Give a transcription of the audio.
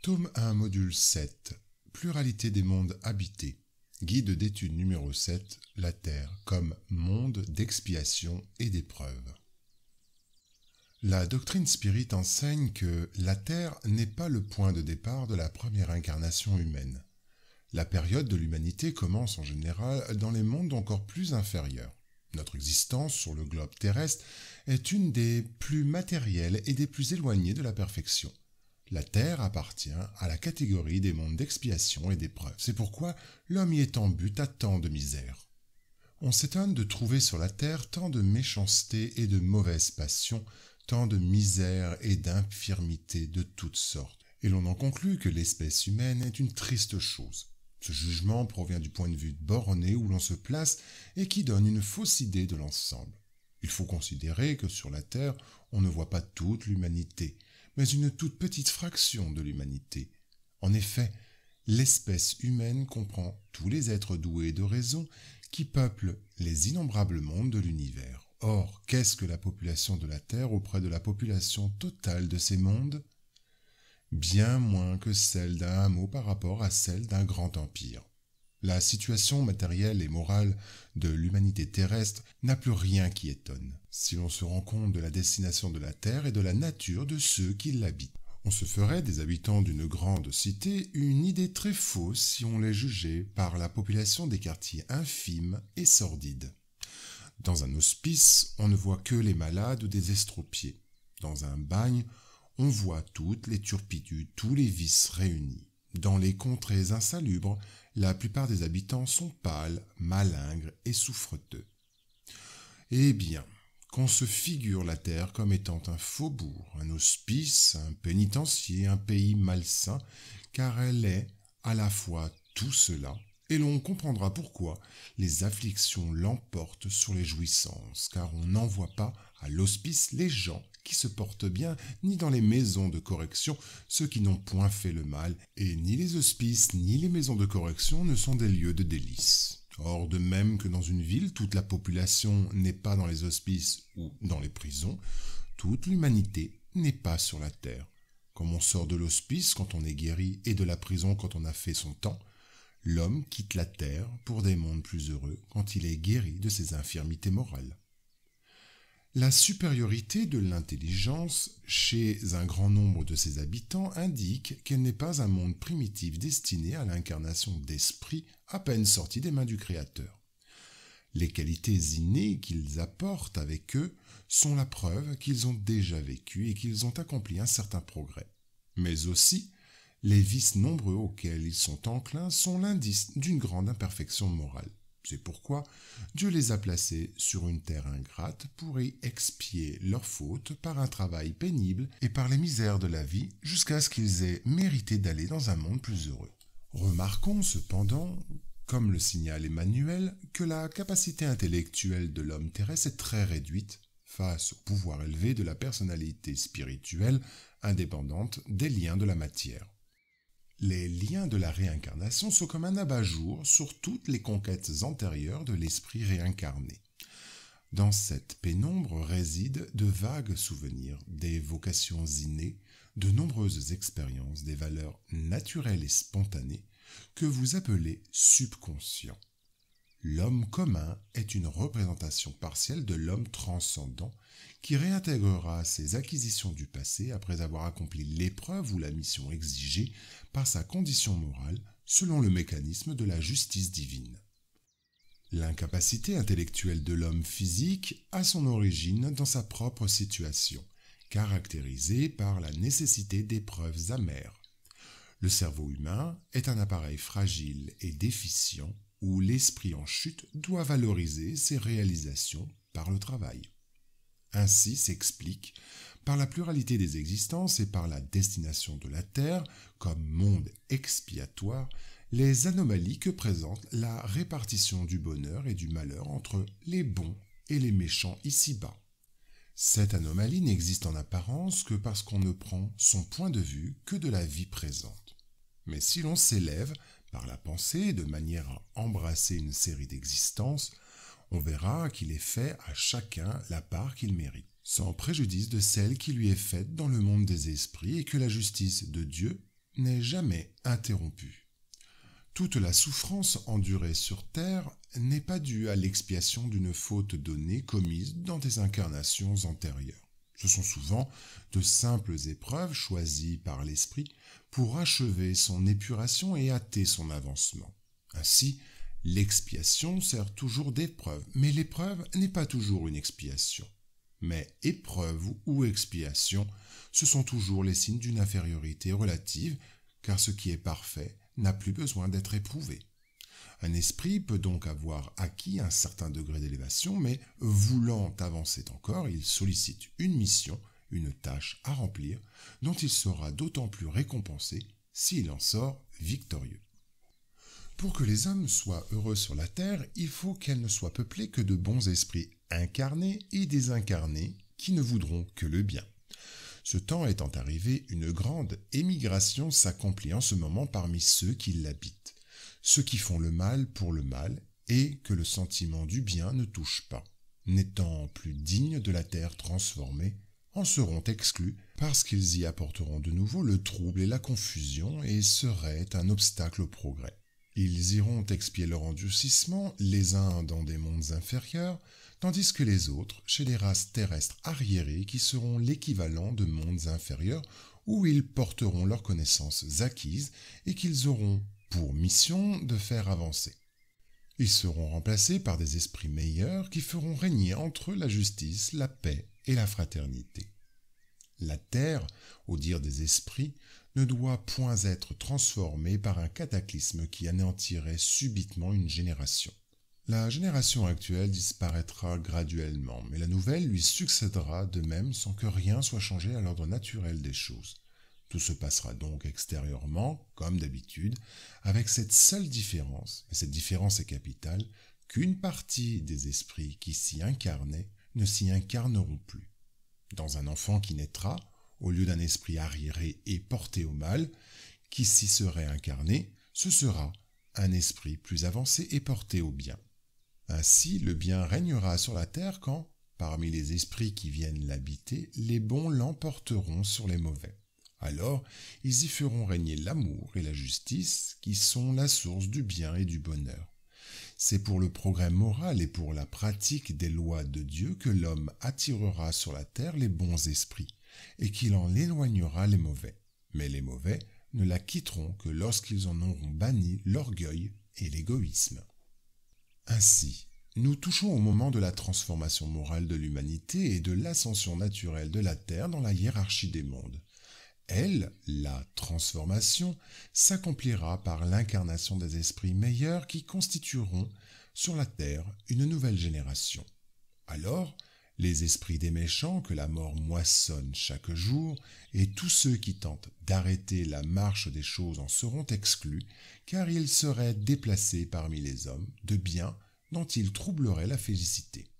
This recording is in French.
Tome 1, module 7. Pluralité des mondes habités. Guide d'étude numéro 7. La Terre comme monde d'expiation et d'épreuve. La doctrine spirit enseigne que la Terre n'est pas le point de départ de la première incarnation humaine. La période de l'humanité commence en général dans les mondes encore plus inférieurs. Notre existence sur le globe terrestre est une des plus matérielles et des plus éloignées de la perfection. La Terre appartient à la catégorie des mondes d'expiation et d'épreuve. C'est pourquoi l'homme y est en but à tant de misère. On s'étonne de trouver sur la Terre tant de méchanceté et de mauvaises passions, tant de misère et d'infirmité de toutes sortes. Et l'on en conclut que l'espèce humaine est une triste chose. Ce jugement provient du point de vue borné où l'on se place et qui donne une fausse idée de l'ensemble. Il faut considérer que sur la Terre, on ne voit pas toute l'humanité, mais une toute petite fraction de l'humanité. En effet, l'espèce humaine comprend tous les êtres doués de raison qui peuplent les innombrables mondes de l'univers. Or, qu'est-ce que la population de la Terre auprès de la population totale de ces mondes ? Bien moins que celle d'un hameau par rapport à celle d'un grand empire. La situation matérielle et morale de l'humanité terrestre n'a plus rien qui étonne, si l'on se rend compte de la destination de la Terre et de la nature de ceux qui l'habitent. On se ferait des habitants d'une grande cité une idée très fausse si on les jugeait par la population des quartiers infimes et sordides. Dans un hospice, on ne voit que les malades ou des estropiés. Dans un bagne, on voit toutes les turpitudes, tous les vices réunis. Dans les contrées insalubres, la plupart des habitants sont pâles, malingres et souffreteux. Eh bien, qu'on se figure la Terre comme étant un faubourg, un hospice, un pénitencier, un pays malsain, car elle est à la fois tout cela, et l'on comprendra pourquoi les afflictions l'emportent sur les jouissances, car on n'envoie pas à l'hospice les gens qui se portent bien, ni dans les maisons de correction ceux qui n'ont point fait le mal, et ni les hospices ni les maisons de correction ne sont des lieux de délices. Or, de même que dans une ville, toute la population n'est pas dans les hospices ou dans les prisons, toute l'humanité n'est pas sur la terre. Comme on sort de l'hospice quand on est guéri et de la prison quand on a fait son temps, l'homme quitte la terre pour des mondes plus heureux quand il est guéri de ses infirmités morales. La supériorité de l'intelligence chez un grand nombre de ses habitants indique qu'elle n'est pas un monde primitif destiné à l'incarnation d'esprits à peine sortis des mains du Créateur. Les qualités innées qu'ils apportent avec eux sont la preuve qu'ils ont déjà vécu et qu'ils ont accompli un certain progrès. Mais aussi, les vices nombreux auxquels ils sont enclins sont l'indice d'une grande imperfection morale. C'est pourquoi Dieu les a placés sur une terre ingrate pour y expier leurs fautes par un travail pénible et par les misères de la vie jusqu'à ce qu'ils aient mérité d'aller dans un monde plus heureux. Remarquons cependant, comme le signale Emmanuel, que la capacité intellectuelle de l'homme terrestre est très réduite face au pouvoir élevé de la personnalité spirituelle indépendante des liens de la matière. Les liens de la réincarnation sont comme un abat-jour sur toutes les conquêtes antérieures de l'esprit réincarné. Dans cette pénombre résident de vagues souvenirs, des vocations innées, de nombreuses expériences, des valeurs naturelles et spontanées que vous appelez subconscient. L'homme commun est une représentation partielle de l'homme transcendant qui réintégrera ses acquisitions du passé après avoir accompli l'épreuve ou la mission exigée par sa condition morale selon le mécanisme de la justice divine. L'incapacité intellectuelle de l'homme physique a son origine dans sa propre situation, caractérisée par la nécessité d'épreuves amères. Le cerveau humain est un appareil fragile et déficient où l'esprit en chute doit valoriser ses réalisations par le travail. Ainsi s'explique, par la pluralité des existences et par la destination de la Terre comme monde expiatoire, les anomalies que présente la répartition du bonheur et du malheur entre les bons et les méchants ici-bas. Cette anomalie n'existe en apparence que parce qu'on ne prend son point de vue que de la vie présente. Mais si l'on s'élève par la pensée de manière à embrasser une série d'existences, on verra qu'il est fait à chacun la part qu'il mérite, sans préjudice de celle qui lui est faite dans le monde des esprits et que la justice de Dieu n'est jamais interrompue. Toute la souffrance endurée sur terre n'est pas due à l'expiation d'une faute donnée commise dans des incarnations antérieures. Ce sont souvent de simples épreuves choisies par l'esprit pour achever son épuration et hâter son avancement. Ainsi, l'expiation sert toujours d'épreuve, mais l'épreuve n'est pas toujours une expiation. Mais épreuve ou expiation, ce sont toujours les signes d'une infériorité relative, car ce qui est parfait n'a plus besoin d'être éprouvé. Un esprit peut donc avoir acquis un certain degré d'élévation, mais voulant avancer encore, il sollicite une mission, une tâche à remplir, dont il sera d'autant plus récompensé s'il en sort victorieux. Pour que les hommes soient heureux sur la terre, il faut qu'elle ne soit peuplée que de bons esprits incarnés et désincarnés qui ne voudront que le bien. Ce temps étant arrivé, une grande émigration s'accomplit en ce moment parmi ceux qui l'habitent, ceux qui font le mal pour le mal et que le sentiment du bien ne touche pas, n'étant plus dignes de la terre transformée, en seront exclus parce qu'ils y apporteront de nouveau le trouble et la confusion et seraient un obstacle au progrès. Ils iront expier leur endurcissement, les uns dans des mondes inférieurs, tandis que les autres chez des races terrestres arriérées qui seront l'équivalent de mondes inférieurs où ils porteront leurs connaissances acquises et qu'ils auront pour mission de faire avancer. Ils seront remplacés par des esprits meilleurs qui feront régner entre eux la justice, la paix et la fraternité. La terre, au dire des esprits, ne doit point être transformée par un cataclysme qui anéantirait subitement une génération. La génération actuelle disparaîtra graduellement, mais la nouvelle lui succédera de même sans que rien soit changé à l'ordre naturel des choses. Tout se passera donc extérieurement, comme d'habitude, avec cette seule différence, et cette différence est capitale, qu'une partie des esprits qui s'y incarnaient ne s'y incarneront plus. Dans un enfant qui naîtra, au lieu d'un esprit arriéré et porté au mal, qui s'y serait incarné, ce sera un esprit plus avancé et porté au bien. Ainsi, le bien régnera sur la terre quand, parmi les esprits qui viennent l'habiter, les bons l'emporteront sur les mauvais. Alors, ils y feront régner l'amour et la justice, qui sont la source du bien et du bonheur. C'est pour le progrès moral et pour la pratique des lois de Dieu que l'homme attirera sur la terre les bons esprits, et qu'il en éloignera les mauvais. Mais les mauvais ne la quitteront que lorsqu'ils en auront banni l'orgueil et l'égoïsme. Ainsi, nous touchons au moment de la transformation morale de l'humanité et de l'ascension naturelle de la Terre dans la hiérarchie des mondes. Elle, la transformation, s'accomplira par l'incarnation des esprits meilleurs qui constitueront sur la terre une nouvelle génération. Alors, les esprits des méchants que la mort moissonne chaque jour et tous ceux qui tentent d'arrêter la marche des choses en seront exclus, car ils seraient déplacés parmi les hommes de bien dont ils troubleraient la félicité.